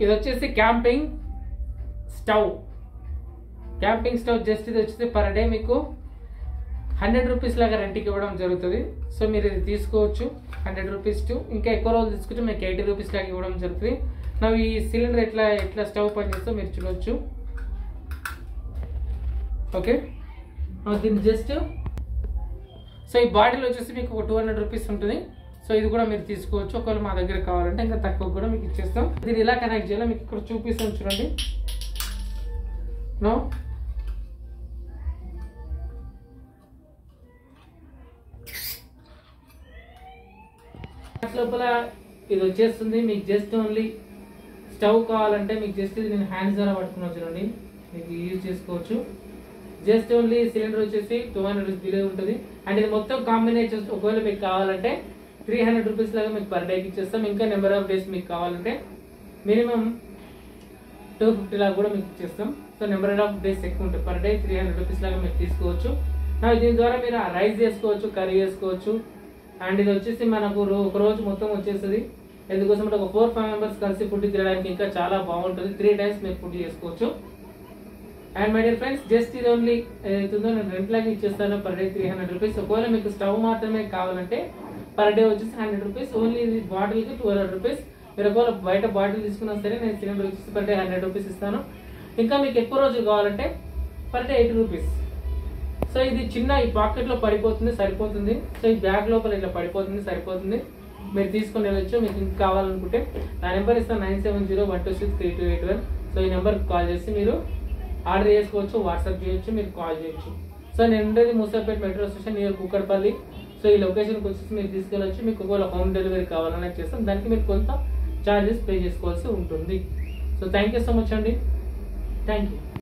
ఇది వచ్చేసి camping stove just ఇది వచ్చేసి పర్ డే మీకు 100 రూపీస్ లాగా రెంట్కి ఇవ్వడం జరుగుతుంది. సో మీరు ఇది తీసుకోవచ్చు 100 రూపీస్ టు ఇంకా ఎక్కువ రోజులు తీసుకుంటే మీకు 80 రూపీస్ లాగా ఇవ్వడం జరుగుతుంది. ನಾವು ఈ సిలిండర్ ఎట్లా స్టవ్ పనిచేస్తో మీరు చూడొచ్చు. ఓకే, దీన్ని జస్ట్ సో ఈ బాటిల్ వచ్చేసి మీకు ఒక 200 రూపీస్ ఉంటుంది. సో ఇది కూడా మీరు తీసుకోవచ్చు. ఒకవేళ మా దగ్గర కావాలంటే ఇంకా తక్కువ కూడా మీకు ఇచ్చేస్తాం. దీన్ని ఇలా కనెక్ట్ చేయాలి మీకు ఇక్కడ చూపిస్తాం చూడండి. నో లోపల ఇది వచ్చేస్తుంది. మీకు జస్ట్ ఓన్లీ స్టవ్ కావాలంటే మీకు జస్ట్ ఇది నేను హ్యాండ్స్ ద్వారా పట్టుకున్నా చూడండి, మీకు యూజ్ చేసుకోవచ్చు. జస్ట్ ఓన్లీ సిలిండర్ వచ్చేసి 200 రూపీస్ బిల్ ఉంటుంది. అండ్ ఇది మొత్తం కాంబినేషన్ ఒకవేళ మీకు కావాలంటే 300 రూపీస్ లాగా మీకు పర్ డేకి ఇచ్చేస్తాం. ఇంకా నెంబర్ ఆఫ్ డేస్ మీకు కావాలంటే మినిమం 250 లాగా కూడా మీకు ఇచ్చేస్తాం. సో నెంబర్ ఆఫ్ డేస్ ఎక్కువ ఉంటాయి. పర్ డే 300 రూపీస్ లాగా మీరు తీసుకోవచ్చు. దీని ద్వారా మీరు రైస్ చేసుకోవచ్చు, కర్రీ చేసుకోవచ్చు. అండ్ ఇది వచ్చేసి మనకు ఒక రోజు మొత్తం వచ్చేస్తుంది. ఎందుకోసం అంటే ఒక 4-5 మెంబర్స్ కలిసి ఫుడ్ తినడానికి ఇంకా చాలా బాగుంటుంది. 3 టైమ్స్ మీరు ఫుడ్ చేసుకోవచ్చు. And my dear friends, just ఇది ఓన్లీ ఏదైతుందో నేను రెంట్ లాగా ఇచ్చేస్తాను పర్ డే 300 రూపీస్. ఒకవేళ మీకు స్టవ్ మాత్రమే కావాలంటే పర్ డే వచ్చేసి 100 రూపీస్. ఓన్లీ ఇది బాటిల్కి 200 రూపీస్. మీరు ఒకవేళ బయట బాటిల్ తీసుకున్నా సరే నేను సిలిండర్ వచ్చేసి పర్ డే 100 రూపీస్ ఇస్తాను. ఇంకా మీకు ఎక్కువ రోజులు కావాలంటే పర్ డే 80 రూపీస్. సో ఇది చిన్న ఈ పాకెట్ లో పడిపోతుంది, సరిపోతుంది. సో ఈ బ్యాగ్ లోపల ఇట్లా పడిపోతుంది, సరిపోతుంది. మీరు తీసుకొని వెళ్ళొచ్చు. మీకు ఇంకా కావాలనుకుంటే నా నెంబర్ ఇస్తాను 9701263281. సో ఈ నెంబర్కి కాల్ చేసి మీరు ఆర్డర్ చేసుకోవచ్చు, వాట్సాప్ చేయొచ్చు, మీరు కాల్ చేయొచ్చు. సో నేను ఉండేది Moosapet metro station near Kukatpally. So ఈ లొకేషన్కి వచ్చేసి మీరు తీసుకెళ్ళొచ్చు. మీకు ఒకవేళ హోమ్ డెలివరీ కావాలన్నా చేస్తాం. దానికి మీరు కొంత ఛార్జెస్ పే చేసుకోవాల్సి ఉంటుంది. So thank you so much అండి. Thank you.